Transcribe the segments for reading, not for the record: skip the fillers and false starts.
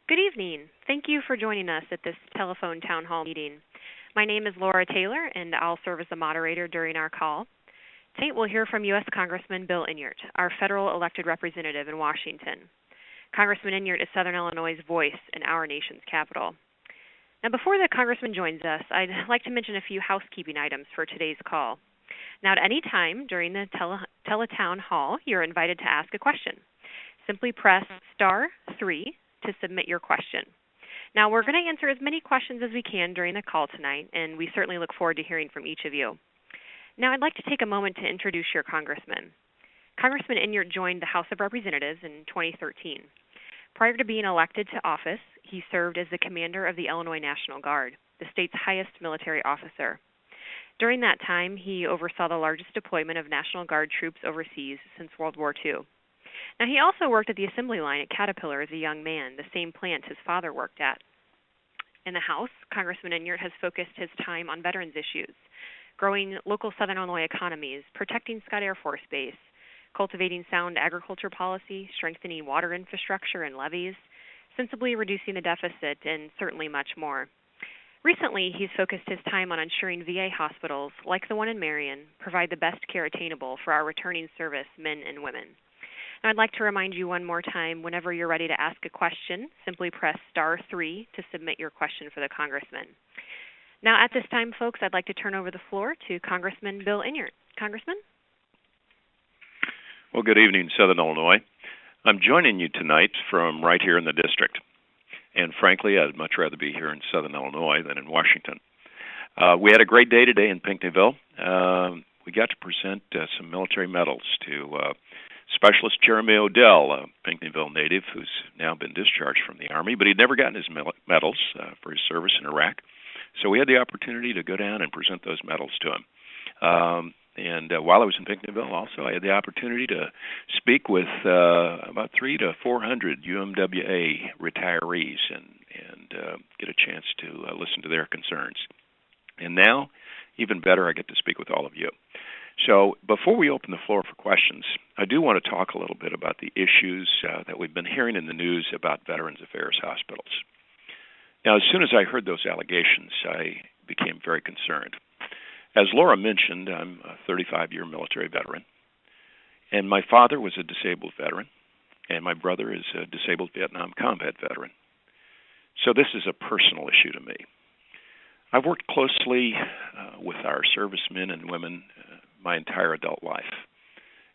Good evening. Thank you for joining us at this telephone town hall meeting. My name is Laura Taylor, and I'll serve as the moderator during our call. Tonight we'll hear from U.S. Congressman Bill Enyart, our federal elected representative in Washington. Congressman Enyart is Southern Illinois' voice in our nation's capital. Now, before the congressman joins us, I'd like to mention a few housekeeping items for today's call. Now, at any time during the TeleTown Hall, you're invited to ask a question. Simply press *3 to submit your question. Now, we're going to answer as many questions as we can during the call tonight, and we certainly look forward to hearing from each of you. Now, I'd like to take a moment to introduce your congressman. Congressman Enyart joined the House of Representatives in 2013. Prior to being elected to office, he served as the commander of the Illinois National Guard, the state's highest military officer. During that time, he oversaw the largest deployment of National Guard troops overseas since World War II. Now, he also worked at the assembly line at Caterpillar as a young man, the same plant his father worked at. In the House, Congressman Enyart has focused his time on veterans issues, growing local Southern Illinois economies, protecting Scott Air Force Base, cultivating sound agriculture policy, strengthening water infrastructure and levees, sensibly reducing the deficit, and certainly much more. Recently, he's focused his time on ensuring VA hospitals, like the one in Marion, provide the best care attainable for our returning service men and women. Now, I'd like to remind you one more time, whenever you're ready to ask a question, simply press *3 to submit your question for the congressman. Now, at this time, folks, I'd like to turn over the floor to Congressman Bill Enyart. Congressman? Well, good evening, Southern Illinois. I'm joining you tonight from right here in the district. And frankly, I'd much rather be here in Southern Illinois than in Washington. We had a great day today in Pinckneyville. We got to present some military medals to Specialist Jeremy Odell, a Pinckneyville native who's now been discharged from the Army, but he'd never gotten his medals for his service in Iraq. So we had the opportunity to go down and present those medals to him. And while I was in Pinckneyville, also, I had the opportunity to speak with about 300 to 400 UMWA retirees and get a chance to listen to their concerns. And now, even better, I get to speak with all of you. So before we open the floor for questions, I do want to talk a little bit about the issues that we've been hearing in the news about Veterans Affairs hospitals. Now, as soon as I heard those allegations, I became very concerned. As Laura mentioned, I'm a 35-year military veteran, and my father was a disabled veteran, and my brother is a disabled Vietnam combat veteran. So this is a personal issue to me. I've worked closely with our servicemen and women my entire adult life,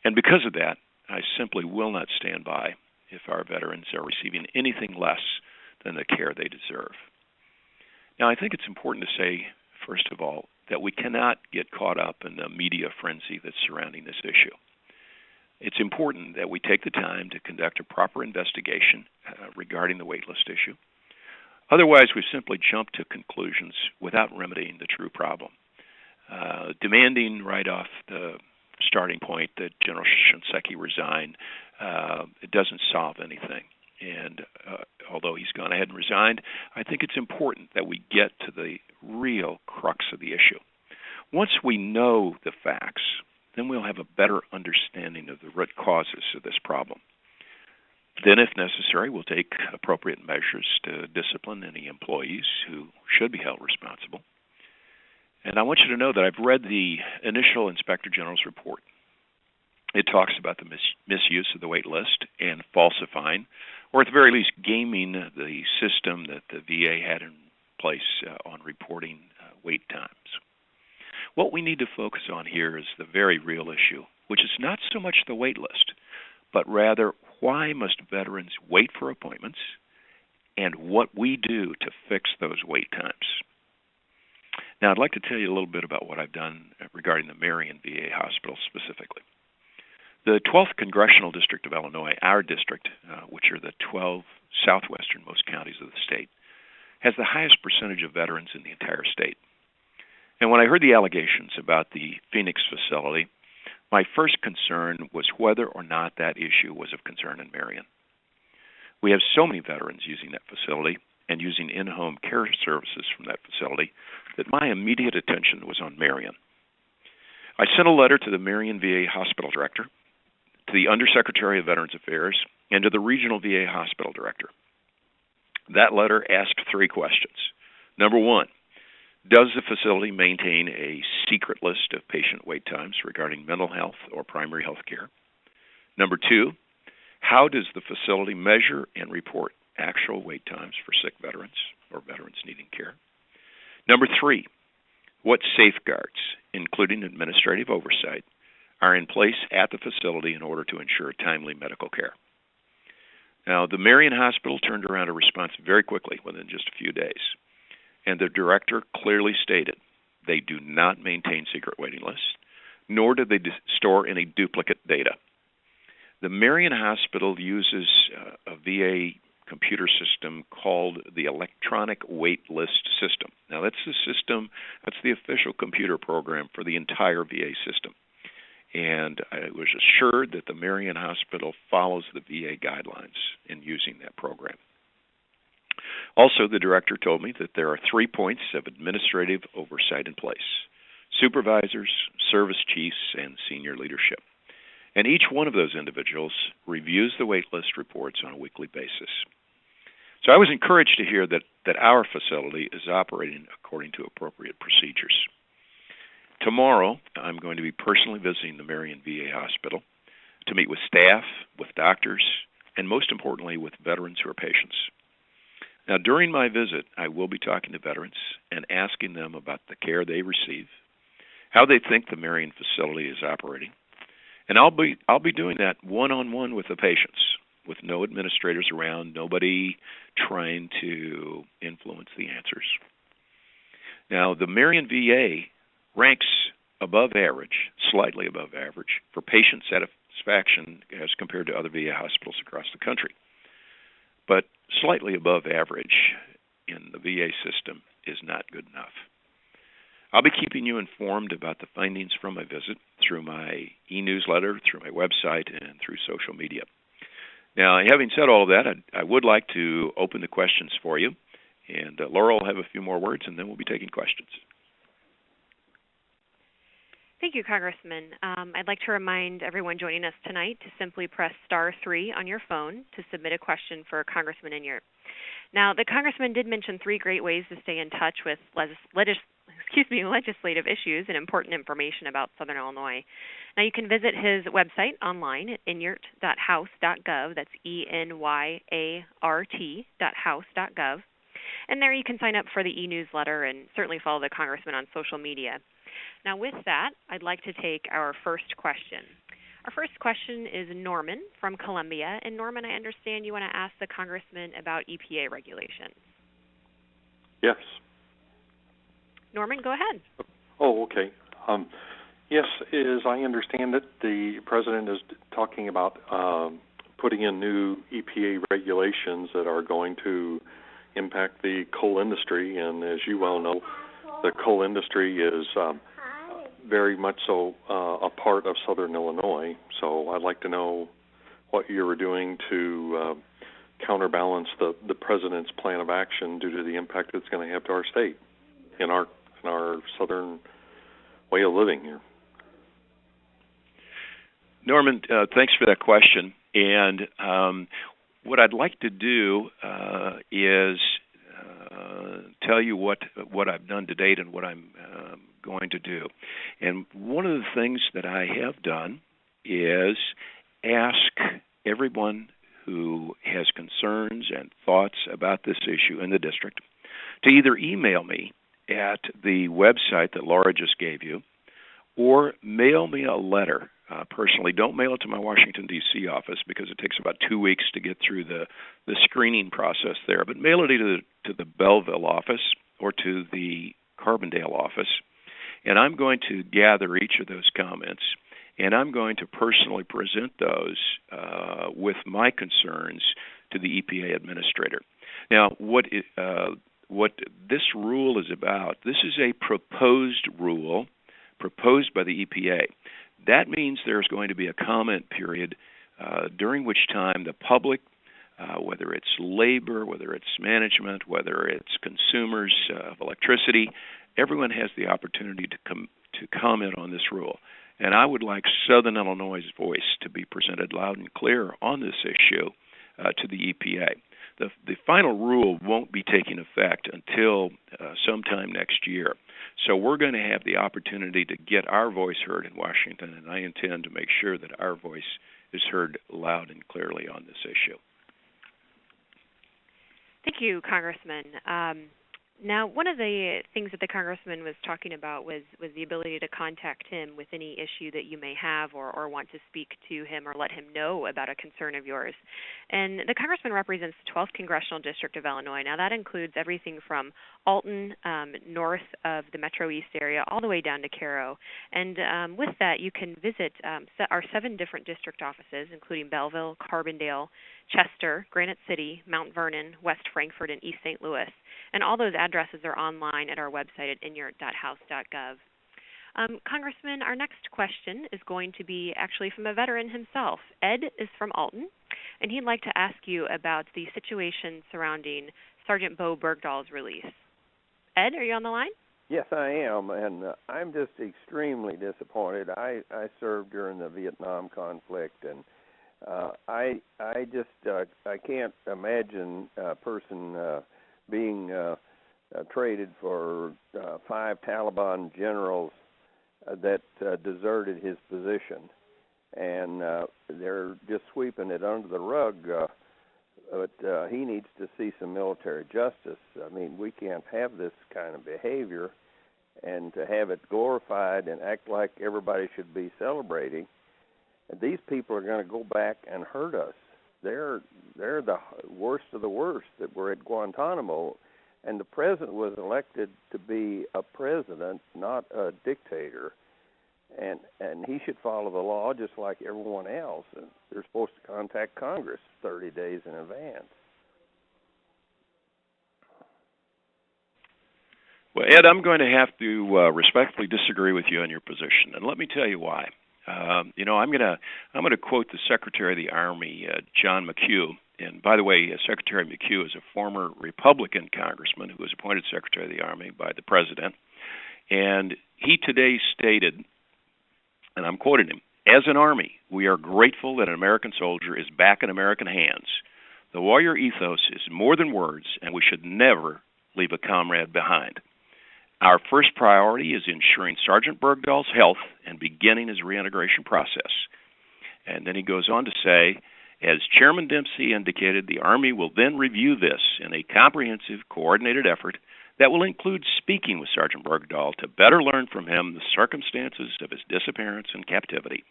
and because of that, I simply will not stand by if our veterans are receiving anything less than the care they deserve. Now, I think it's important to say, first of all, that we cannot get caught up in the media frenzy that's surrounding this issue. It's important that we take the time to conduct a proper investigation regarding the waitlist issue. Otherwise, we simply jump to conclusions without remedying the true problem. Demanding right off the starting point that General Shinseki resign, it doesn't solve anything. And although he's gone ahead and resigned, I think it's important that we get to the real crux of the issue. Once we know the facts, then we'll have a better understanding of the root causes of this problem. Then, if necessary, we'll take appropriate measures to discipline any employees who should be held responsible. And I want you to know that I've read the initial Inspector General's report. It talks about the misuse of the wait list and falsifying, or at the very least gaming the system that the VA had in place on reporting wait times. What we need to focus on here is the very real issue, which is not so much the wait list, but rather why must veterans wait for appointments and what we do to fix those wait times. Now, I'd like to tell you a little bit about what I've done regarding the Marion VA Hospital specifically. The 12th Congressional District of Illinois, our district, which are the 12 southwesternmost counties of the state, has the highest percentage of veterans in the entire state. And when I heard the allegations about the Phoenix facility, my first concern was whether or not that issue was of concern in Marion. We have so many veterans using that facility and using in-home care services from that facility that my immediate attention was on Marion. I sent a letter to the Marion VA Hospital Director, to the Undersecretary of Veterans Affairs, and to the Regional VA Hospital Director. That letter asked 3 questions. Number 1, does the facility maintain a secret list of patient wait times regarding mental health or primary health care? Number 2, how does the facility measure and report actual wait times for sick veterans or veterans needing care? Number 3, what safeguards, including administrative oversight, are in place at the facility in order to ensure timely medical care? Now, the Marion Hospital turned around a response very quickly within just a few days, and the director clearly stated they do not maintain secret waiting lists, nor do they store any duplicate data. The Marion Hospital uses a VA computer system called the Electronic Wait List System. Now, that's the official computer program for the entire VA system. And I was assured that the Marion Hospital follows the VA guidelines in using that program. Also, the director told me that there are 3 points of administrative oversight in place: supervisors, service chiefs, and senior leadership. And each one of those individuals reviews the wait list reports on a weekly basis. So I was encouraged to hear that our facility is operating according to appropriate procedures. Tomorrow, I'm going to be personally visiting the Marion VA Hospital to meet with staff, with doctors, and most importantly, with veterans who are patients. Now, during my visit, I will be talking to veterans and asking them about the care they receive, how they think the Marion facility is operating, and I'll be doing that one-on-one with the patients, with no administrators around, nobody trying to influence the answers. Now, the Marion VA ranks above average, slightly above average, for patient satisfaction as compared to other VA hospitals across the country. But slightly above average in the VA system is not good enough. I'll be keeping you informed about the findings from my visit through my e-newsletter, through my website, and through social media. Now, having said all of that, I would like to open the questions for you, and Laura will have a few more words, and then we'll be taking questions. Thank you, Congressman. I'd like to remind everyone joining us tonight to simply press *3 on your phone to submit a question for Congressman Inyart. Now, the Congressman did mention 3 great ways to stay in touch with legislative issues and important information about Southern Illinois. Now, you can visit his website online at inyart.house.gov. That's ENYART.house.gov. And there you can sign up for the e-newsletter and certainly follow the Congressman on social media. Now, with that, I'd like to take our first question. Our first question is Norman from Columbia. And Norman, I understand you want to ask the Congressman about EPA regulations. Yes. Norman, go ahead. Oh, okay. Yes, as I understand it, the President is talking about putting in new EPA regulations that are going to impact the coal industry. And as you well know, the coal industry is very much so a part of Southern Illinois. So I'd like to know what you were doing to counterbalance the President's plan of action due to the impact it's going to have to our state in our southern way of living here. Norman, thanks for that question. And what I'd like to do is tell you what I've done to date and what I'm going to do. And one of the things that I have done is ask everyone who has concerns and thoughts about this issue in the district to either email me at the website that Laura just gave you or mail me a letter personally. Don't mail it to my Washington, D.C. office because it takes about 2 weeks to get through the screening process there. But mail it either to the Belleville office or to the Carbondale office. And I'm going to gather each of those comments, and I'm going to personally present those with my concerns to the EPA administrator. Now, what this rule is about, this is a proposed rule proposed by the EPA. That means there's going to be a comment period during which time the public, whether it's labor, whether it's management, whether it's consumers of electricity, everyone has the opportunity to comment on this rule. And I would like Southern Illinois' voice to be presented loud and clear on this issue to the EPA. the final rule won't be taking effect until sometime next year. So we're going to have the opportunity to get our voice heard in Washington, and I intend to make sure that our voice is heard loud and clearly on this issue. Thank you, Congressman. Now, one of the things that the Congressman was talking about was the ability to contact him with any issue that you may have or want to speak to him or let him know about a concern of yours. And the Congressman represents the 12th Congressional District of Illinois. Now, that includes everything from Alton, north of the Metro East area, all the way down to Cairo. And with that, you can visit our 7 different district offices, including Belleville, Carbondale, Chester, Granite City, Mount Vernon, West Frankfort, and East St. Louis. And all those addresses are online at our website at inyurt.house.gov. Congressman, our next question is going to be actually from a veteran himself. Ed is from Alton, and he'd like to ask you about the situation surrounding Sergeant Bo Bergdahl's release. Ed, are you on the line? Yes, I am, and I'm just extremely disappointed. I served during the Vietnam conflict, and I can't imagine a person being traded for 5 Taliban generals that deserted his position, and they're just sweeping it under the rug. But he needs to see some military justice. I mean, we can't have this kind of behavior, and to have it glorified and act like everybody should be celebrating. And these people are going to go back and hurt us. They're the worst of the worst that were at Guantanamo, and the president was elected to be a president, not a dictator, and he should follow the law just like everyone else. And they're supposed to contact Congress 30 days in advance. Well, Ed, I'm going to have to respectfully disagree with you on your position, and let me tell you why. I'm going to quote the Secretary of the Army, John McHugh. And by the way, Secretary McHugh is a former Republican congressman who was appointed Secretary of the Army by the president. And he today stated, and I'm quoting him, "As an Army, we are grateful that an American soldier is back in American hands. The warrior ethos is more than words, and we should never leave a comrade behind. Our first priority is ensuring Sergeant Bergdahl's health and beginning his reintegration process." And then he goes on to say, "As Chairman Dempsey indicated, the Army will then review this in a comprehensive, coordinated effort that will include speaking with Sergeant Bergdahl to better learn from him the circumstances of his disappearance and captivity.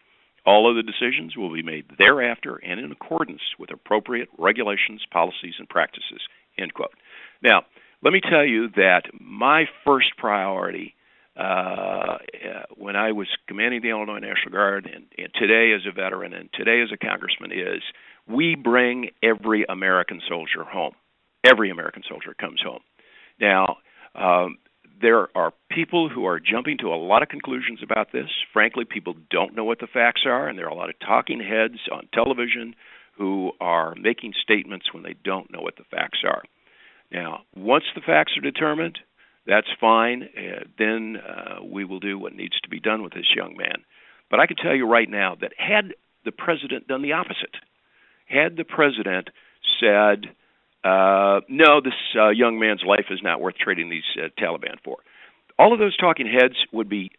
All of the decisions will be made thereafter and in accordance with appropriate regulations, policies, and practices." End quote. Now, let me tell you that my first priority when I was commanding the Illinois National Guard, and today as a veteran and today as a congressman, is we bring every American soldier home. Every American soldier comes home. Now, there are people who are jumping to a lot of conclusions about this. Frankly, people don't know what the facts are, and there are a lot of talking heads on television who are making statements when they don't know what the facts are. Now, once the facts are determined, that's fine. Then we will do what needs to be done with this young man. But I can tell you right now that had the president done the opposite, had the president said, no, this young man's life is not worth trading these Taliban for, all of those talking heads would be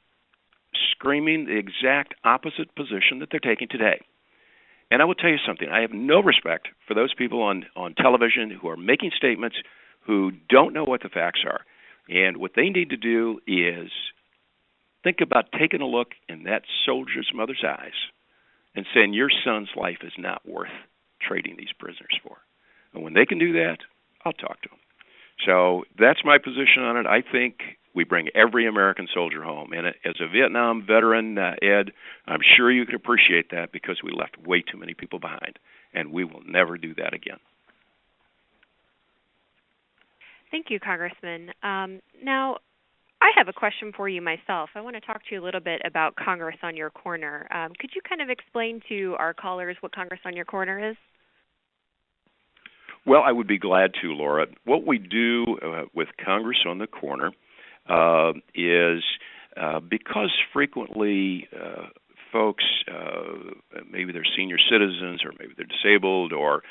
screaming the exact opposite position that they're taking today. And I will tell you something. I have no respect for those people on television who are making statements who don't know what the facts are. And what they need to do is think about taking a look in that soldier's mother's eyes and saying, your son's life is not worth trading these prisoners for. And when they can do that, I'll talk to them. So that's my position on it. I think we bring every American soldier home. And as a Vietnam veteran, Ed, I'm sure you can appreciate that because we left way too many people behind. And we will never do that again. Thank you, Congressman. Now, I have a question for you myself. I want to talk to you a little bit about Congress on Your Corner. Could you kind of explain to our callers what Congress on Your Corner is? Well, I would be glad to, Laura. What we do with Congress on the Corner is because frequently folks, maybe they're senior citizens, or maybe they're disabled, or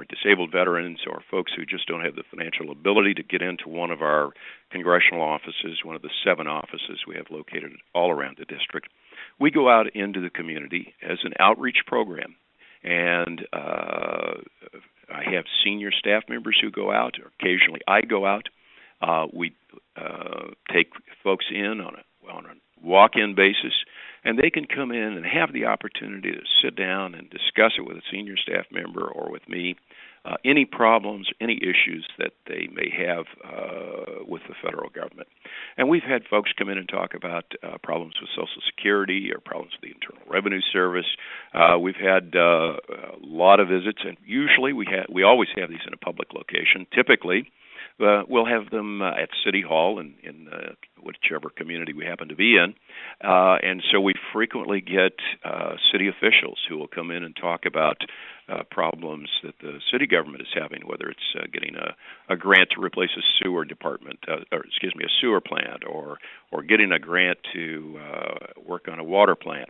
disabled veterans, or folks who just don't have the financial ability to get into one of our congressional offices, one of the 7 offices we have located all around the district. We go out into the community as an outreach program, and I have senior staff members who go out, or occasionally I go out. We take folks in on a walk-in basis, and they can come in and have the opportunity to sit down and discuss it with a senior staff member or with me, any problems, any issues that they may have with the federal government. And we've had folks come in and talk about problems with Social Security or problems with the Internal Revenue Service. We've had a lot of visits, and usually we always have these in a public location. Typically, we'll have them at City Hall in whichever community we happen to be in. And so we frequently get city officials who will come in and talk about problems that the city government is having, whether it's getting a grant to replace a sewer department, a sewer plant, or getting a grant to work on a water plant,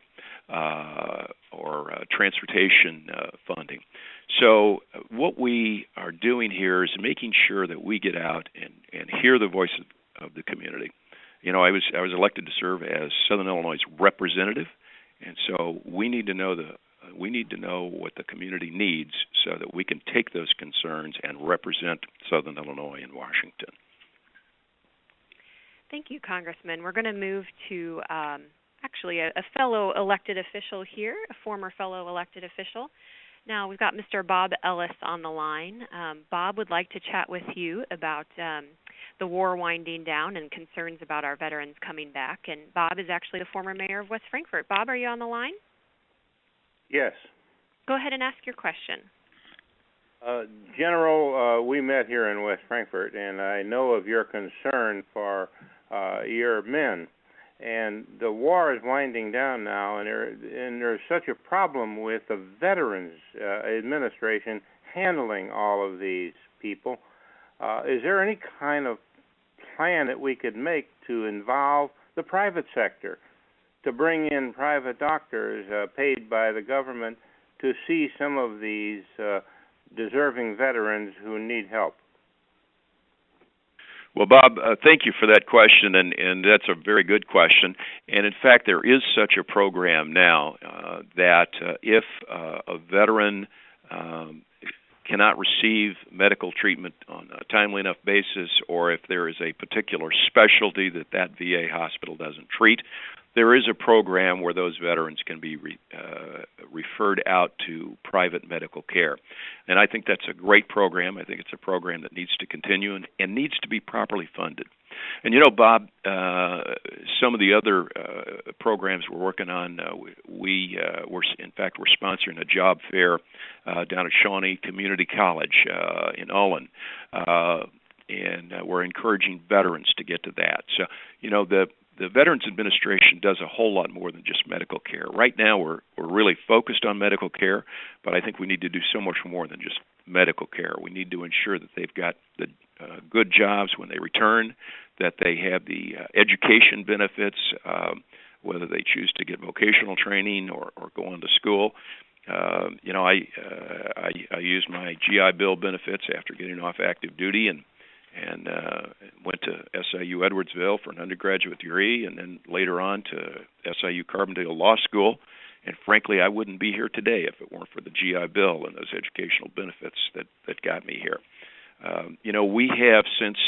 or transportation funding. So what we are doing here is making sure that we get out and hear the voice of the community. You know, I was elected to serve as Southern Illinois' representative, and so we need to know what the community needs so that we can take those concerns and represent Southern Illinois in Washington. Thank you, Congressman. We're going to move to actually a fellow elected official here, a former fellow elected official. Now, we've got Mr. Bob Ellis on the line. Bob would like to chat with you about the war winding down and concerns about our veterans coming back. And Bob is actually the former mayor of West Frankfort. Bob, are you on the line? Yes. Go ahead and ask your question. General, we met here in West Frankfort, and I know of your concern for your men. And the war is winding down now, and there's such a problem with the Veterans Administration handling all of these people. Is there any kind of plan that we could make to involve the private sector, to bring in private doctors paid by the government to see some of these deserving veterans who need help? Well, Bob, thank you for that question, and that's a very good question. And in fact, there is such a program now that if a veteran cannot receive medical treatment on a timely enough basis, or if there is a particular specialty that VA hospital doesn't treat, there is a program where those veterans can be referred out to private medical care. And I think that's a great program. I think it's a program that needs to continue and needs to be properly funded. And, you know, Bob, some of the other programs we're working on, we're sponsoring a job fair down at Shawnee Community College in Ulin. And we're encouraging veterans to get to that. So, you know, the Veterans Administration does a whole lot more than just medical care. Right now, we're really focused on medical care, but I think we need to do so much more than just medical care. We need to ensure that they've got the good jobs when they return, that they have the education benefits, whether they choose to get vocational training or go on to school. You know, I used my GI Bill benefits after getting off active duty and went to SIU Edwardsville for an undergraduate degree, and then later on to SIU Carbondale Law School. And frankly, I wouldn't be here today if it weren't for the GI Bill and those educational benefits that got me here. You know, we have since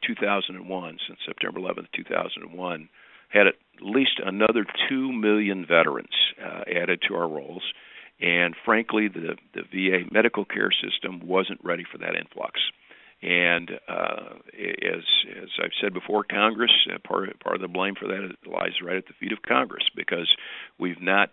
2001, since September 11th, 2001, had at least another 2 million veterans added to our rolls. And frankly, the VA medical care system wasn't ready for that influx. And as I've said before, Congress, part of the blame for that lies right at the feet of Congress, because we've not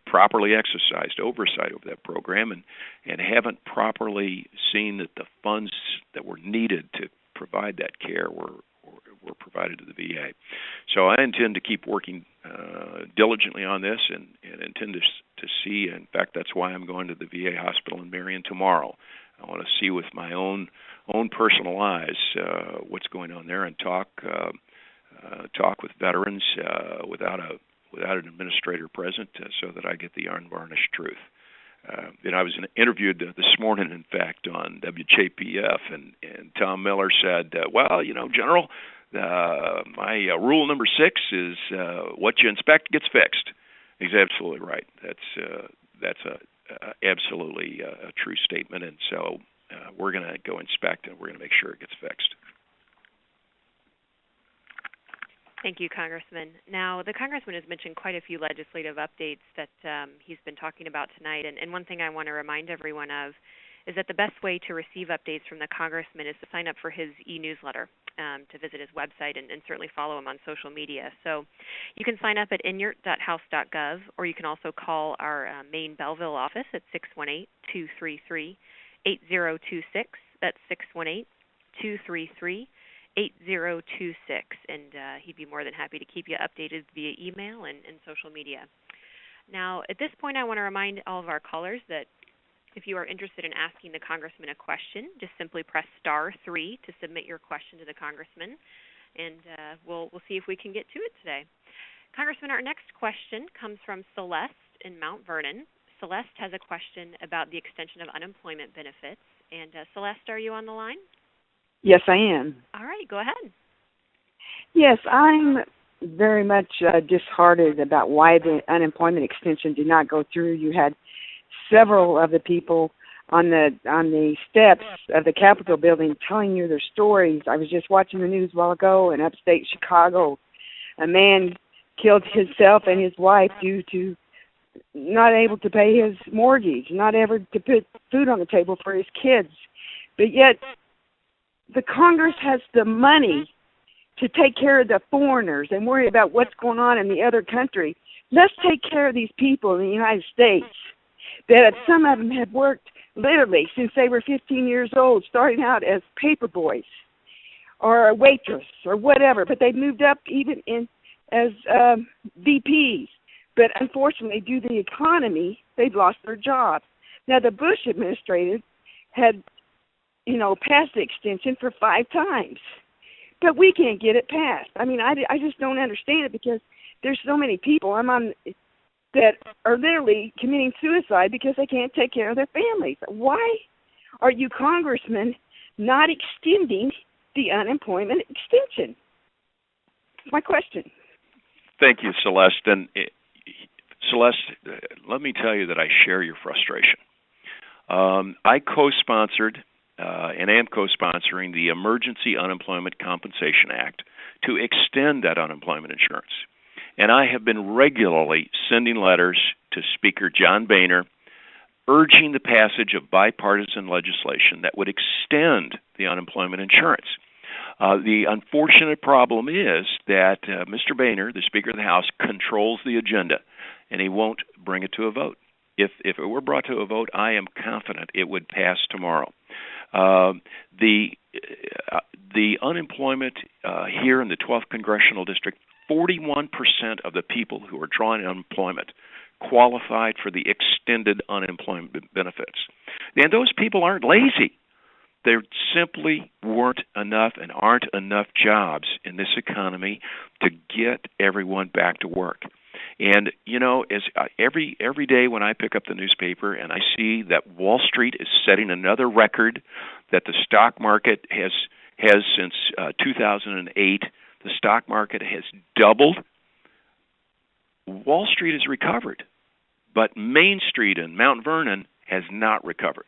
properly exercised oversight over that program and haven't properly seen that the funds that were needed to provide that care were provided to the VA. So I intend to keep working diligently on this and intend to see. In fact, that's why I'm going to the VA hospital in Marion tomorrow. I want to see with my own personal eyes what's going on there and talk with veterans without without an administrator present so that I get the unvarnished truth. I was interviewed this morning, in fact, on WJPF, and Tom Miller said, General, my rule number 6 is what you inspect gets fixed. He's absolutely right. That's absolutely a true statement, and so we're going to go inspect, and we're going to make sure it gets fixed. Thank you, Congressman. Now, the Congressman has mentioned quite a few legislative updates that he's been talking about tonight, and one thing I want to remind everyone of is that the best way to receive updates from the Congressman is to sign up for his e-newsletter, to visit his website, and certainly follow him on social media. So you can sign up at inyurt.house.gov, or you can also call our main Belleville office at 618-233-8026. That's 618-233-8026, and he'd be more than happy to keep you updated via email and social media. Now, at this point, I want to remind all of our callers that if you are interested in asking the Congressman a question, just simply press *3 to submit your question to the Congressman, and we'll see if we can get to it today. Congressman, our next question comes from Celeste in Mount Vernon. Celeste has a question about the extension of unemployment benefits. And Celeste, are you on the line? Yes, I am. All right, go ahead. Yes, I'm very much disheartened about why the unemployment extension did not go through. You had several of the people on the steps of the Capitol building telling you their stories. I was just watching the news a while ago in upstate Chicago. A man killed himself and his wife due to not able to pay his mortgage, not able to put food on the table for his kids. But yet the Congress has the money to take care of the foreigners and worry about what's going on in the other country. Let's take care of these people in the United States that some of them have worked literally since they were 15 years old, starting out as paper boys or a waitress or whatever, but they've moved up even as VPs. But unfortunately, due to the economy, they've lost their jobs. Now, the Bush administration had, passed the extension for 5 times, but we can't get it passed. I mean, I just don't understand it because there's so many people that are literally committing suicide because they can't take care of their families. Why are you congressmen not extending the unemployment extension? That's my question. Thank you, Celeste. And Celeste, let me tell you that I share your frustration. I co-sponsored and am co-sponsoring the Emergency Unemployment Compensation Act to extend that unemployment insurance. And I have been regularly sending letters to Speaker John Boehner urging the passage of bipartisan legislation that would extend the unemployment insurance. The unfortunate problem is that Mr. Boehner, the Speaker of the House, controls the agenda, and he won't bring it to a vote. If it were brought to a vote, I am confident it would pass tomorrow. The unemployment here in the 12th Congressional District, 41% of the people who are drawing unemployment qualified for the extended unemployment benefits. And those people aren't lazy. There simply weren't enough and aren't enough jobs in this economy to get everyone back to work. And, as every day when I pick up the newspaper and I see that Wall Street is setting another record, that the stock market has since 2008, the stock market has doubled. Wall Street has recovered, but Main Street in Mount Vernon has not recovered.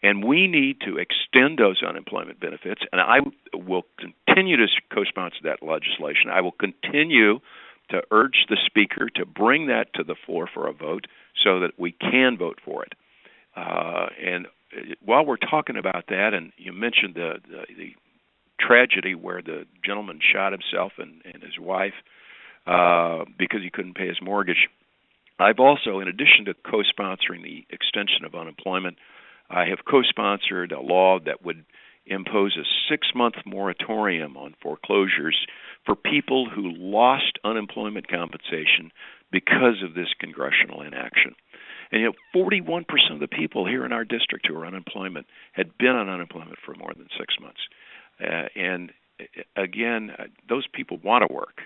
And we need to extend those unemployment benefits, and I will continue to co-sponsor that legislation. I will continue to urge the Speaker to bring that to the floor for a vote so that we can vote for it. And while we're talking about that, and you mentioned the tragedy where the gentleman shot himself and his wife because he couldn't pay his mortgage, I've also, in addition to co-sponsoring the extension of unemployment, I have co-sponsored a law that would impose a 6-month moratorium on foreclosures for people who lost unemployment compensation because of this congressional inaction. And 41% of the people here in our district who are unemployment had been on unemployment for more than 6 months. And again, those people want to work.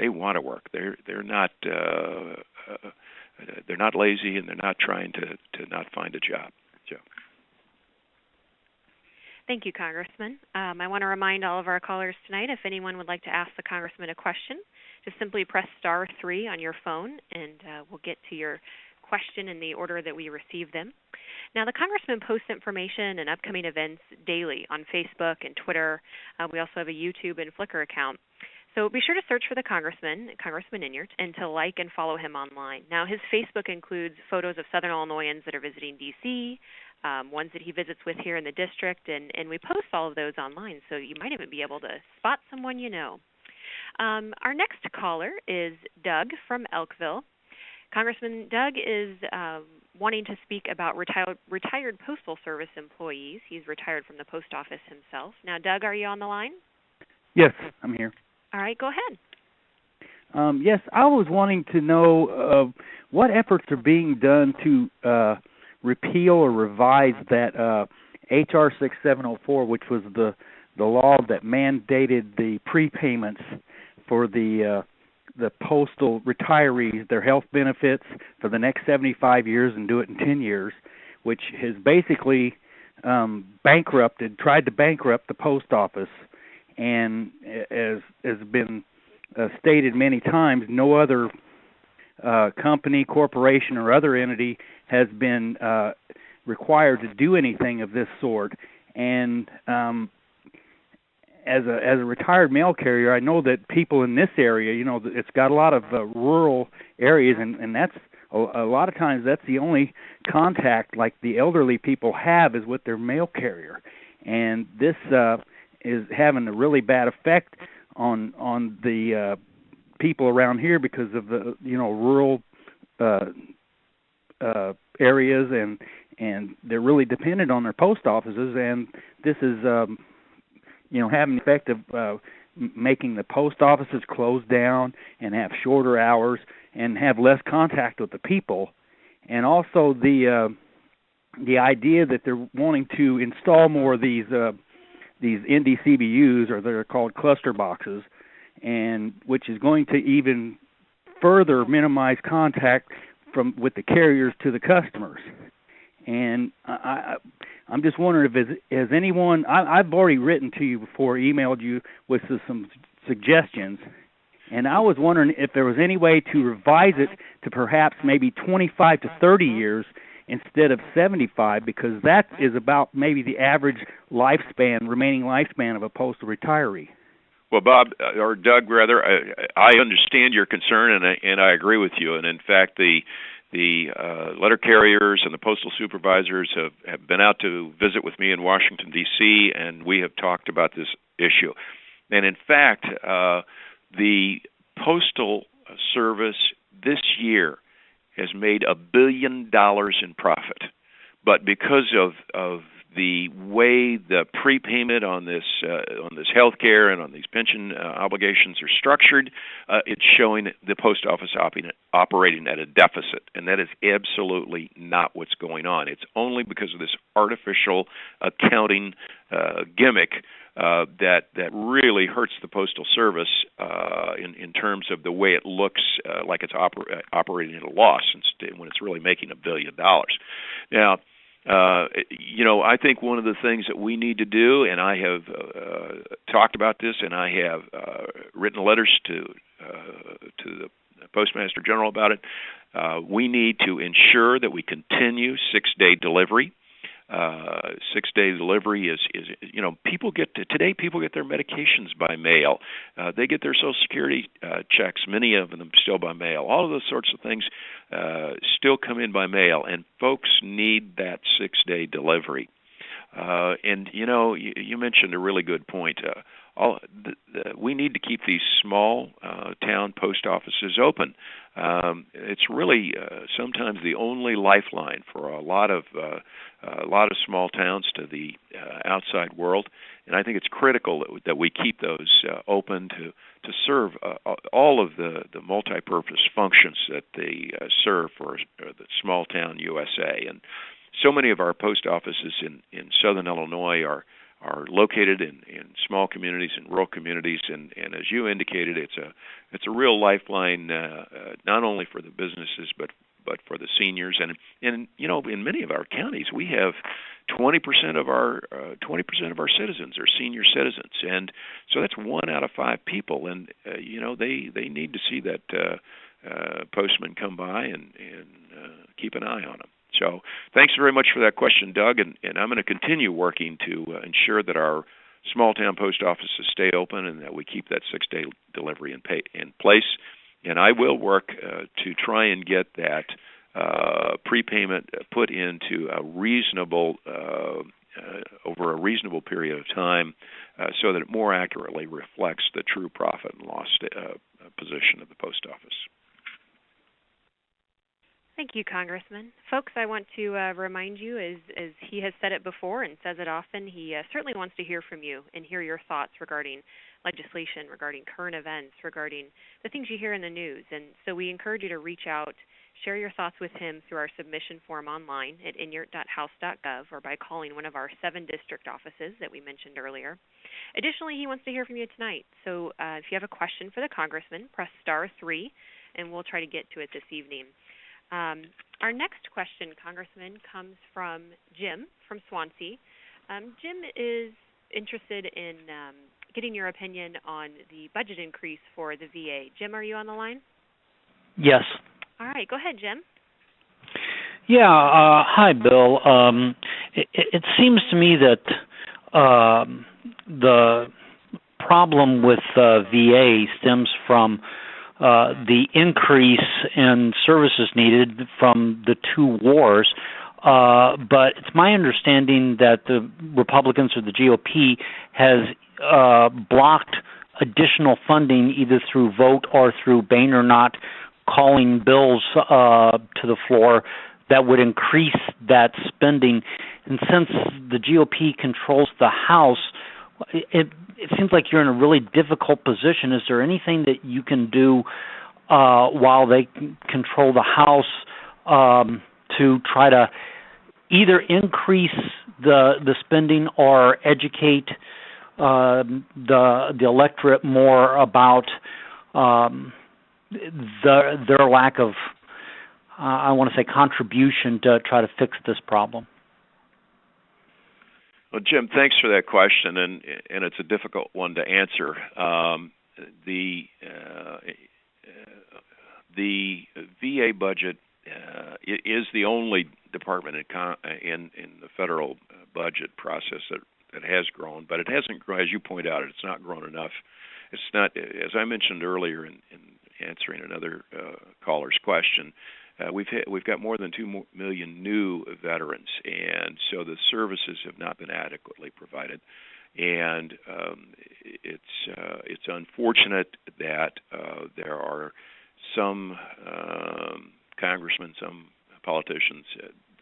They want to work. They're not lazy, and they're not trying to not find a job. Joe. Thank you, Congressman. I want to remind all of our callers tonight, if anyone would like to ask the Congressman a question, just simply press *3 on your phone, and we'll get to your question in the order that we receive them. Now, the Congressman posts information and upcoming events daily on Facebook and Twitter. We also have a YouTube and Flickr account. So be sure to search for the Congressman Inyart, and to like and follow him online. Now, his Facebook includes photos of Southern Illinoisans that are visiting D.C., ones that he visits with here in the district, and we post all of those online, so you might even be able to spot someone you know. Our next caller is Doug from Elkville. Congressman, Doug is wanting to speak about retired Postal Service employees. He's retired from the post office himself. Now, Doug, are you on the line? Yes, I'm here. All right, go ahead. Yes, I was wanting to know what efforts are being done to repeal or revise that H.R. 6704, which was the law that mandated the prepayments for the postal retirees, their health benefits for the next 75 years and do it in 10 years, which has basically tried to bankrupt the post office. And as has been stated many times, no other company, corporation, or other entity has been required to do anything of this sort. And as a retired mail carrier, I know that people in this area, it's got a lot of rural areas, and that's a lot of times that's the only contact like the elderly people have is with their mail carrier. And this is having a really bad effect on the people around here because of the rural areas, and they're really dependent on their post offices, and this is having the effect of making the post offices close down and have shorter hours and have less contact with the people. And also the idea that they're wanting to install more of these NDCBUs, or they're called cluster boxes, and which is going to even further minimize contact with the carriers to the customers. And I'm just wondering if has anyone, I've already written to you before, emailed you with some suggestions, and I was wondering if there was any way to revise it to perhaps maybe 25 to 30 years instead of 75, because that is about maybe the average remaining lifespan of a postal retiree. Well, Bob, or Doug, rather, I understand your concern, and I agree with you. And in fact, the letter carriers and the postal supervisors have been out to visit with me in Washington, D.C., and we have talked about this issue. And in fact, the Postal Service this year has made $1 billion in profit. But because of the way the prepayment on this health care and on these pension obligations are structured, it's showing the post office operating at a deficit, and that is absolutely not what's going on. It's only because of this artificial accounting gimmick that really hurts the Postal Service in terms of the way it looks like it's operating at a loss when it's really making $1 billion. Now, I think one of the things that we need to do, and I have talked about this, and I have written letters to the Postmaster General about it, we need to ensure that we continue 6-day delivery. 6-day delivery is people get their medications by mail. They get their Social Security checks, many of them still by mail. All of those sorts of things still come in by mail, and folks need that 6-day delivery. And you mentioned a really good point. We need to keep these small town post offices open. It's really sometimes the only lifeline for a lot of small towns to the outside world, and I think it's critical that we keep those open to serve all of the multi-purpose functions that they serve for the small town USA. And so many of our post offices in southern Illinois are are located in small communities and rural communities, and as you indicated, it's a real lifeline, not only for the businesses but for the seniors. And in many of our counties, we have 20% of our citizens are senior citizens, and so that's 1 out of 5 people. And they need to see that postman come by and keep an eye on them. So thanks very much for that question, Doug, and I'm going to continue working to ensure that our small town post offices stay open and that we keep that 6-day delivery in place. And I will work to try and get that prepayment put into a reasonable over a reasonable period of time, so that it more accurately reflects the true profit and loss position of the post office. Thank you, Congressman. Folks, I want to remind you, as he has said it before and says it often, he certainly wants to hear from you and hear your thoughts regarding legislation, regarding current events, regarding the things you hear in the news. And so we encourage you to reach out, share your thoughts with him through our submission form online at inyrt.house.gov or by calling one of our 7 district offices that we mentioned earlier. Additionally, he wants to hear from you tonight. So if you have a question for the Congressman, press *3, and we'll try to get to it this evening. Our next question, Congressman, comes from Jim from Swansea. Jim is interested in getting your opinion on the budget increase for the VA. Jim, are you on the line? Yes. All right, go ahead, Jim. Yeah, hi, Bill. It seems to me that the problem with VA stems from the increase in services needed from the 2 wars, but it's my understanding that the Republicans or the GOP has blocked additional funding either through vote or through Boehner not calling bills to the floor that would increase that spending. And since the GOP controls the House, it seems like you're in a really difficult position. Is there anything that you can do while they control the House to try to either increase the spending or educate the electorate more about their lack of, I want to say, contribution to try to fix this problem? Well, Jim, thanks for that question, and it's a difficult one to answer. The VA budget is the only department in the federal budget process that has grown, but it hasn't grown. As you point out, it's not grown enough. It's not, as I mentioned earlier in answering another caller's question. We've got more than 2 million new veterans, and so the services have not been adequately provided. And it's unfortunate that there are some congressmen, some politicians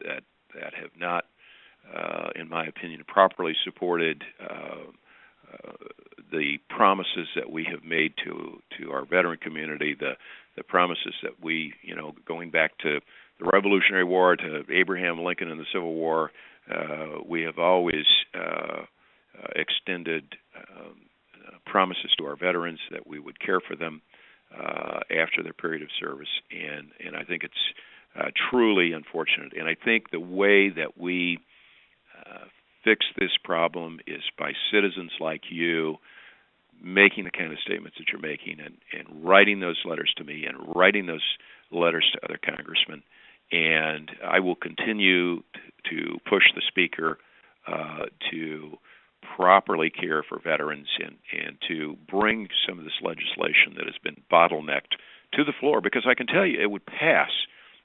that have not, in my opinion, properly supported the promises that we have made to our veteran community, the promises that we, going back to the Revolutionary War, to Abraham Lincoln and the Civil War, we have always extended promises to our veterans that we would care for them after their period of service, and I think it's truly unfortunate. And I think the way that we fix this problem is by citizens like you making the kind of statements that you're making and writing those letters to me and writing those letters to other congressmen. And I will continue to push the Speaker to properly care for veterans and to bring some of this legislation that has been bottlenecked to the floor, because I can tell you it would pass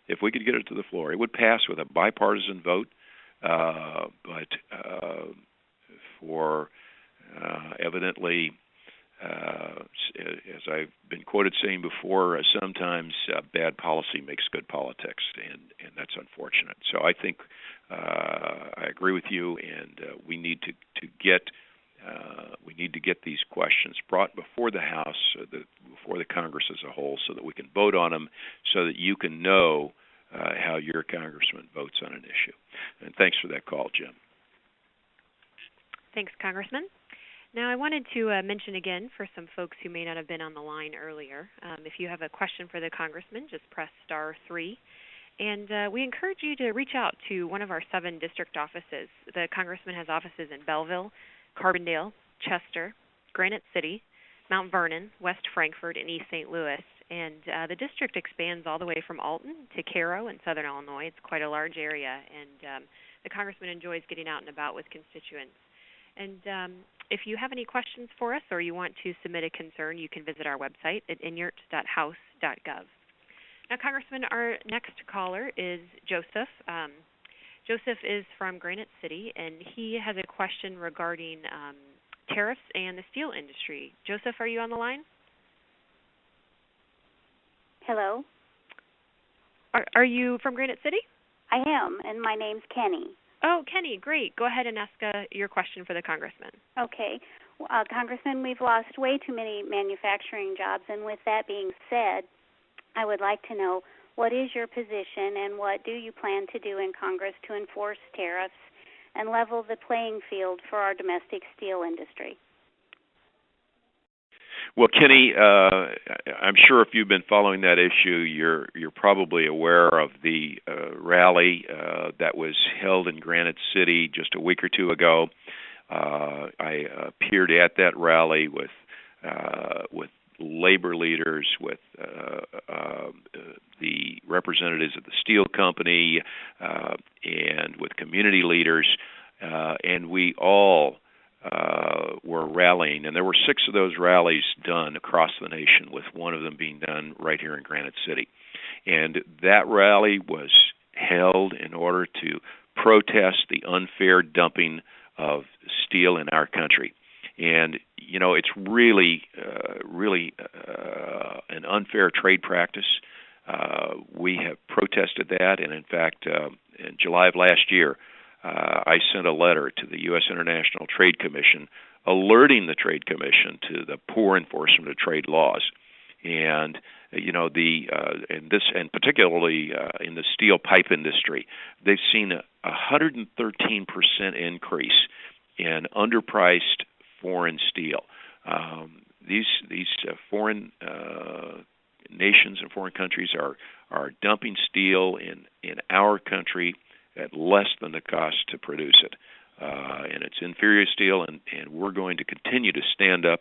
if we could get it to the floor. It would pass with a bipartisan vote, but for evidently, as I've been quoted saying before, sometimes bad policy makes good politics, and that's unfortunate. So I think I agree with you, and we need to get these questions brought before the House, before the Congress as a whole, so that we can vote on them, so that you can know how your congressman votes on an issue. And thanks for that call, Jim. Thanks, Congressman. Now, I wanted to mention again for some folks who may not have been on the line earlier, if you have a question for the Congressman, just press *3. And we encourage you to reach out to one of our 7 district offices. The Congressman has offices in Belleville, Carbondale, Chester, Granite City, Mount Vernon, West Frankfort, and East St. Louis. And the district expands all the way from Alton to Cairo in southern Illinois. It's quite a large area, and the Congressman enjoys getting out and about with constituents. And if you have any questions for us or you want to submit a concern, you can visit our website at inyrt.house.gov. Now, Congressman, our next caller is Joseph. Joseph is from Granite City, and he has a question regarding tariffs and the steel industry. Joseph, are you on the line? Hello. Are you from Granite City? I am, and my name's Kenny. Oh, Kenny, great. Go ahead and ask your question for the Congressman. Okay. Congressman, we've lost way too many manufacturing jobs, and with that being said, I would like to know, what is your position and what do you plan to do in Congress to enforce tariffs and level the playing field for our domestic steel industry? Well, Kenny, I'm sure if you've been following that issue, you're probably aware of the rally that was held in Granite City just a week or two ago. I appeared at that rally with labor leaders, with the representatives of the steel company, and with community leaders, and we all were rallying, and there were 6 of those rallies done across the nation, with one of them being done right here in Granite City. And that rally was held in order to protest the unfair dumping of steel in our country. And, you know, it's really an unfair trade practice. We have protested that, and in fact, in July of last year, I sent a letter to the U.S. International Trade Commission alerting the Trade Commission to the poor enforcement of trade laws. And, you know, and particularly in the steel pipe industry, they've seen a 113% increase in underpriced foreign steel. These foreign nations and foreign countries are dumping steel in our country at less than the cost to produce it. And it's inferior steel, and we're going to continue to stand up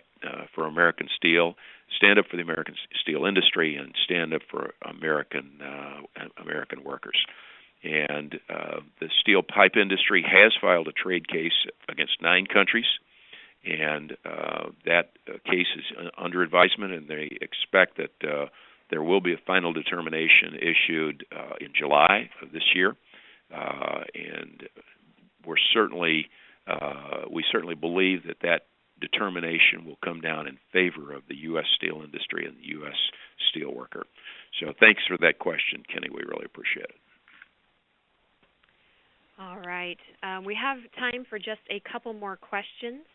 for American steel, stand up for the American steel industry, and stand up for American workers. And the steel pipe industry has filed a trade case against 9 countries, and that case is under advisement, and they expect that there will be a final determination issued in July of this year. And we certainly believe that determination will come down in favor of the U.S. steel industry and the U.S. steel worker. So thanks for that question, Kenny. We really appreciate it. All right. We have time for just a couple more questions.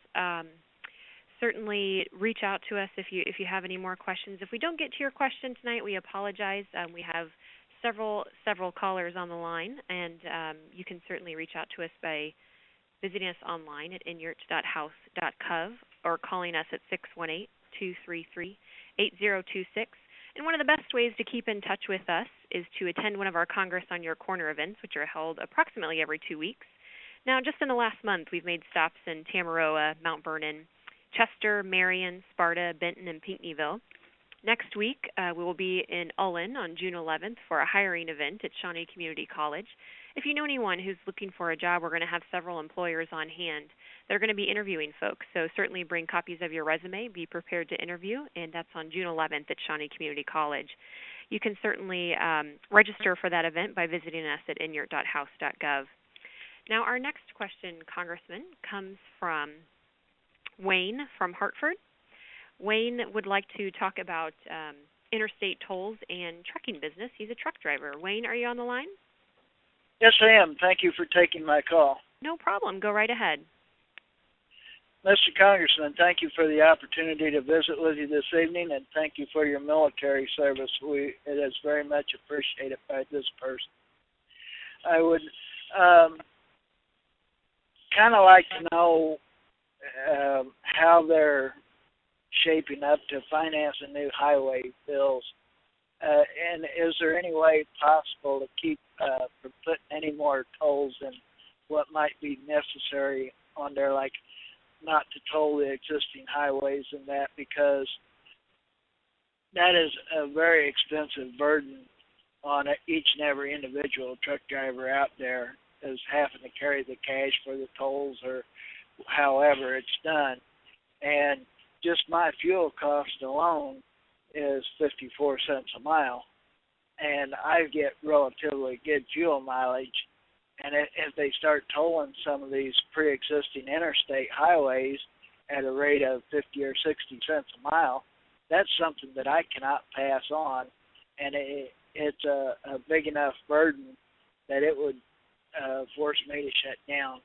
Certainly reach out to us if you have any more questions. If we don't get to your question tonight, we apologize. We have several callers on the line, and you can certainly reach out to us by visiting us online at inyrt.house.gov or calling us at 618-233-8026. And one of the best ways to keep in touch with us is to attend one of our Congress on Your Corner events, which are held approximately every 2 weeks. Now, just in the last month, we've made stops in Tamaroa, Mount Vernon, Chester, Marion, Sparta, Benton, and Pinckneyville. Next week, we will be in Ullen on June 11th for a hiring event at Shawnee Community College. If you know anyone who's looking for a job, we're going to have several employers on hand that are going to be interviewing folks. So certainly bring copies of your resume, be prepared to interview, and that's on June 11th at Shawnee Community College. You can certainly register for that event by visiting us at inyrt.house.gov. Now, our next question, Congressman, comes from Wayne from Hartford. Wayne would like to talk about interstate tolls and trucking business. He's a truck driver. Wayne, are you on the line? Yes, I am. Thank you for taking my call. No problem. Go right ahead. Mr. Congressman, thank you for the opportunity to visit with you this evening, and thank you for your military service. It is very much appreciated by this person. I would kind of like to know how they're shaping up to financing new highway bills. And is there any way possible to keep from putting any more tolls than what might be necessary on there, like not to toll the existing highways and that, because that is a very expensive burden on each and every individual truck driver out there, is having to carry the cash for the tolls or however it's done. And just my fuel cost alone is 54 cents a mile, and I get relatively good fuel mileage. And if they start tolling some of these pre-existing interstate highways at a rate of 50 or 60 cents a mile, that's something that I cannot pass on, and it's a big enough burden that it would force me to shut down.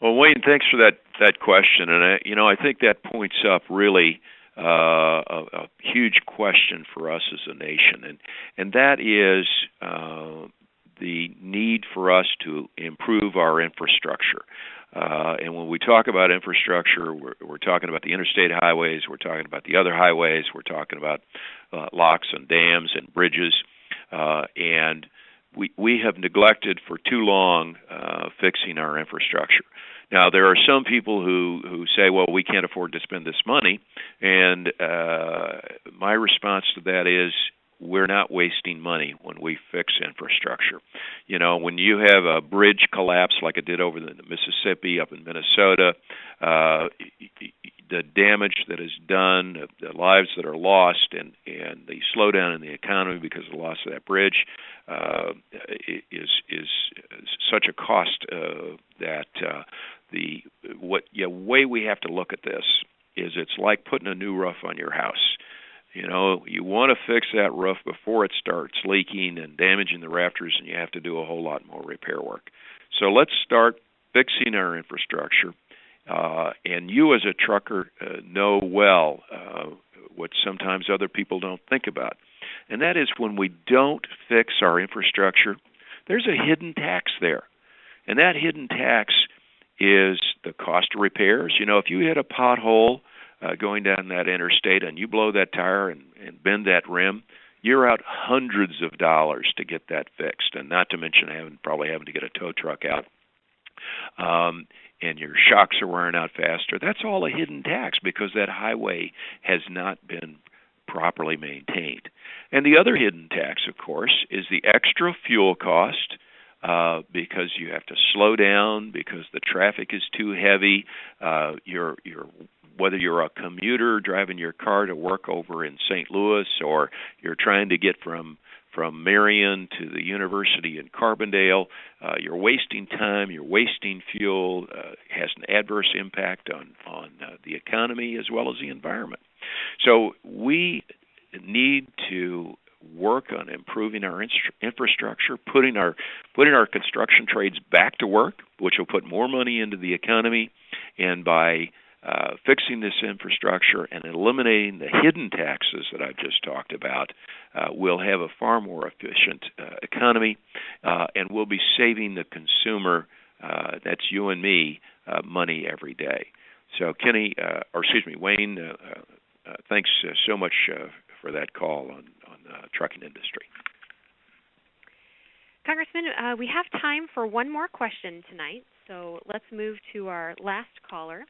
Well, Wayne, thanks for that question, and I think that points up really a huge question for us as a nation, and that is the need for us to improve our infrastructure. And when we talk about infrastructure, we're talking about the interstate highways, we're talking about the other highways, we're talking about locks and dams and bridges, and we have neglected for too long fixing our infrastructure. Now, there are some people who say, well, we can't afford to spend this money, and my response to that is we're not wasting money when we fix infrastructure. When you have a bridge collapse like it did over the Mississippi, up in Minnesota, the damage that is done, the lives that are lost, and the slowdown in the economy because of the loss of that bridge is such a cost that the way we have to look at this is it's like putting a new roof on your house. You want to fix that roof before it starts leaking and damaging the rafters, and you have to do a whole lot more repair work. So let's start fixing our infrastructure. And you as a trucker know well what sometimes other people don't think about. And that is when we don't fix our infrastructure, there's a hidden tax there. And that hidden tax is the cost of repairs. If you hit a pothole going down that interstate and you blow that tire and bend that rim, you're out hundreds of dollars to get that fixed, and not to mention probably having to get a tow truck out. And your shocks are wearing out faster. That's all a hidden tax because that highway has not been properly maintained. And the other hidden tax, of course, is the extra fuel cost because you have to slow down because the traffic is too heavy. Whether you're a commuter driving your car to work over in St. Louis or you're trying to get from Marion to the university in Carbondale, you're wasting time, you're wasting fuel, has an adverse impact on the economy as well as the environment. So we need to work on improving our infrastructure, putting our construction trades back to work, which will put more money into the economy, and by fixing this infrastructure and eliminating the hidden taxes that I've just talked about, we'll have a far more efficient economy, and we'll be saving the consumer, that's you and me, money every day. So Wayne, thanks so much for that call on the trucking industry. Congressman, we have time for one more question tonight, so let's move to our last caller.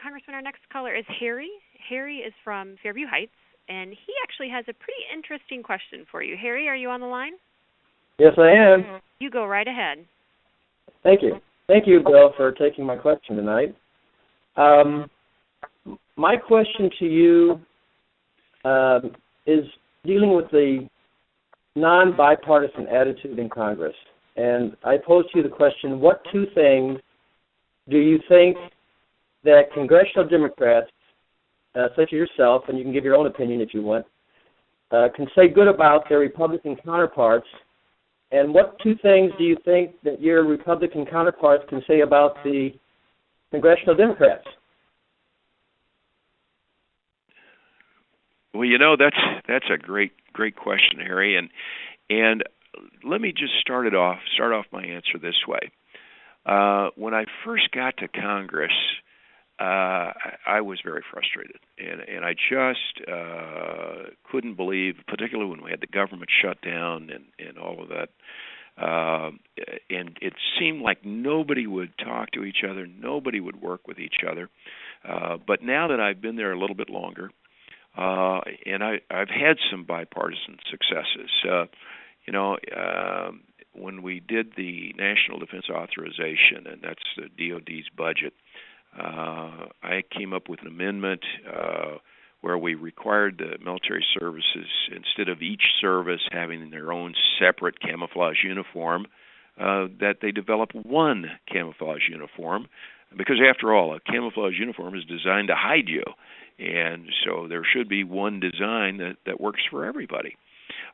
Congressman, our next caller is Harry. Harry is from Fairview Heights, and he actually has a pretty interesting question for you. Harry, are you on the line? Yes, I am. You go right ahead. Thank you. Thank you, Bill, for taking my question tonight. My question to you is dealing with the non-bipartisan attitude in Congress. And I pose to you the question, what two things do you think that congressional Democrats, such as yourself, and you can give your own opinion if you want, can say good about their Republican counterparts, and what two things do you think that your Republican counterparts can say about the congressional Democrats? Well, that's a great question, Harry, and let me just start off my answer this way. When I first got to Congress, I was very frustrated, and I just couldn't believe, particularly when we had the government shut down and all of that. And it seemed like nobody would talk to each other, nobody would work with each other. But now that I've been there a little bit longer, and I've had some bipartisan successes. When we did the National Defense Authorization, and that's the DoD's budget, I came up with an amendment where we required the military services, instead of each service having their own separate camouflage uniform, that they develop one camouflage uniform, because after all, a camouflage uniform is designed to hide you, and so there should be one design that works for everybody.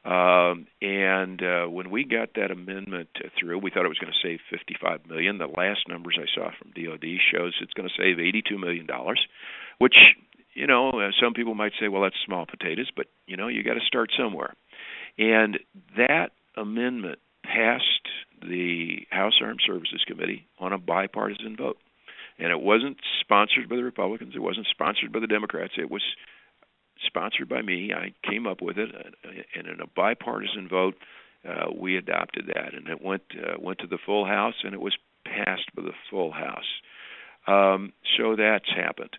When we got that amendment through, we thought it was going to save $55 million. The last numbers I saw from DoD shows it's going to save $82 million, which, some people might say, well, that's small potatoes, but, you got to start somewhere. And that amendment passed the House Armed Services Committee on a bipartisan vote. And it wasn't sponsored by the Republicans. It wasn't sponsored by the Democrats. It was sponsored by me. I came up with it, and in a bipartisan vote, we adopted that, and it went to the full House, and it was passed by the full House. So that's happened.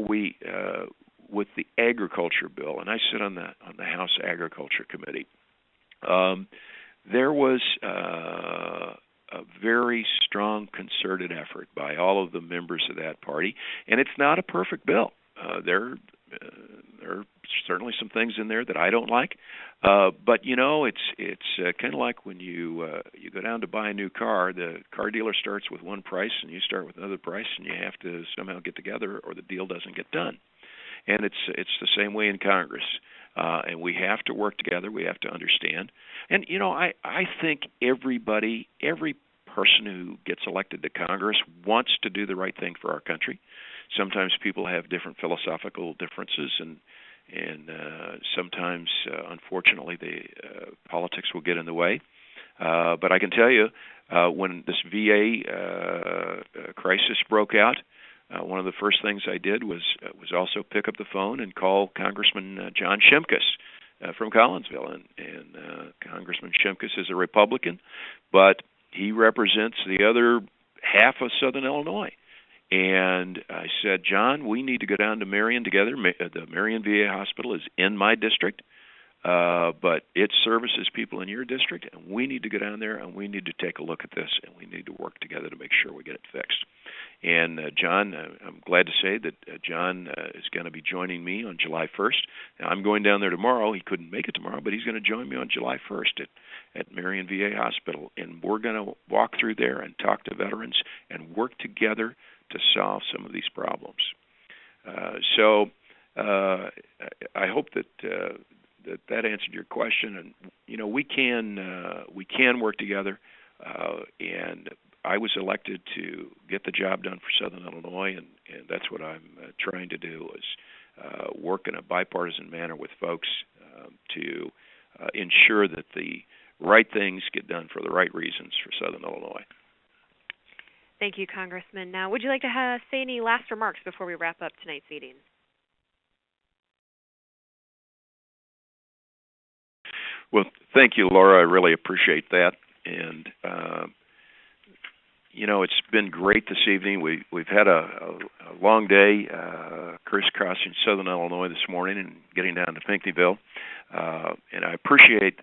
We with the agriculture bill, and I sit on the House Agriculture Committee. There was a very strong concerted effort by all of the members of that party, and it's not a perfect bill. There are certainly some things in there that I don't like, but it's kind of like when you go down to buy a new car. The car dealer starts with one price, and you start with another price, and you have to somehow get together, or the deal doesn't get done. And it's the same way in Congress, and we have to work together. We have to understand. And I think every person who gets elected to Congress wants to do the right thing for our country. Sometimes people have different philosophical differences, and sometimes, unfortunately, politics will get in the way. But I can tell you, when this VA crisis broke out, one of the first things I did was also pick up the phone and call Congressman John Shimkus from Collinsville. And Congressman Shimkus is a Republican, but he represents the other half of Southern Illinois. And I said, John, we need to go down to Marion together. The Marion VA Hospital is in my district, but it services people in your district, and we need to go down there, and we need to take a look at this, and we need to work together to make sure we get it fixed. And John, I'm glad to say that John is going to be joining me on July 1st. Now, I'm going down there tomorrow. He couldn't make it tomorrow, but he's going to join me on July 1st at Marion VA Hospital, and we're going to walk through there and talk to veterans and work together to solve some of these problems. So I hope that answered your question, and we can work together. And I was elected to get the job done for Southern Illinois, and that's what I'm trying to do, is work in a bipartisan manner with folks to ensure that the right things get done for the right reasons for Southern Illinois. Thank you, Congressman. Now, would you like to say any last remarks before we wrap up tonight's meeting? Well, thank you, Laura. I really appreciate that. And, it's been great this evening. We've had a long day crisscrossing Southern Illinois this morning and getting down to Pinckneyville. And I appreciate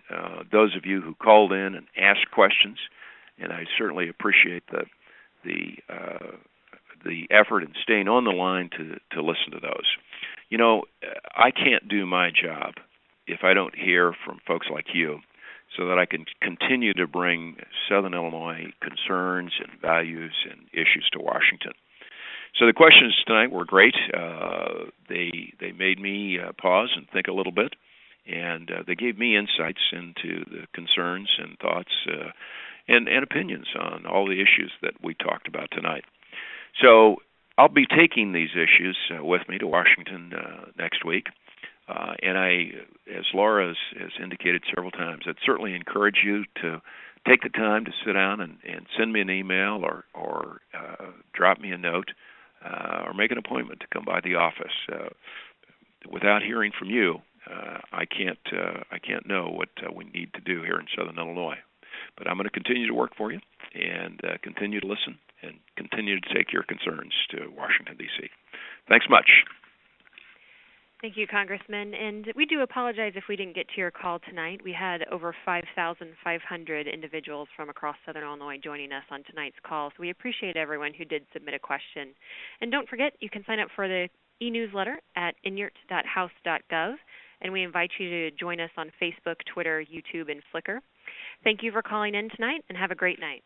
those of you who called in and asked questions, and I certainly appreciate the effort in staying on the line to listen to those. I can't do my job if I don't hear from folks like you, so that I can continue to bring Southern Illinois concerns and values and issues to Washington. So the questions tonight were great. They made me pause and think a little bit, and they gave me insights into the concerns and thoughts and opinions on all the issues that we talked about tonight. So I'll be taking these issues with me to Washington next week. And I, as Laura has indicated several times, I'd certainly encourage you to take the time to sit down and send me an email or drop me a note or make an appointment to come by the office. Without hearing from you, I can't know what we need to do here in Southern Illinois. But I'm going to continue to work for you and continue to listen and continue to take your concerns to Washington, D.C. Thanks much. Thank you, Congressman. And we do apologize if we didn't get to your call tonight. We had over 5,500 individuals from across Southern Illinois joining us on tonight's call, so we appreciate everyone who did submit a question. And don't forget, you can sign up for the e-newsletter at inyrt.house.gov, and we invite you to join us on Facebook, Twitter, YouTube, and Flickr. Thank you for calling in tonight, and have a great night.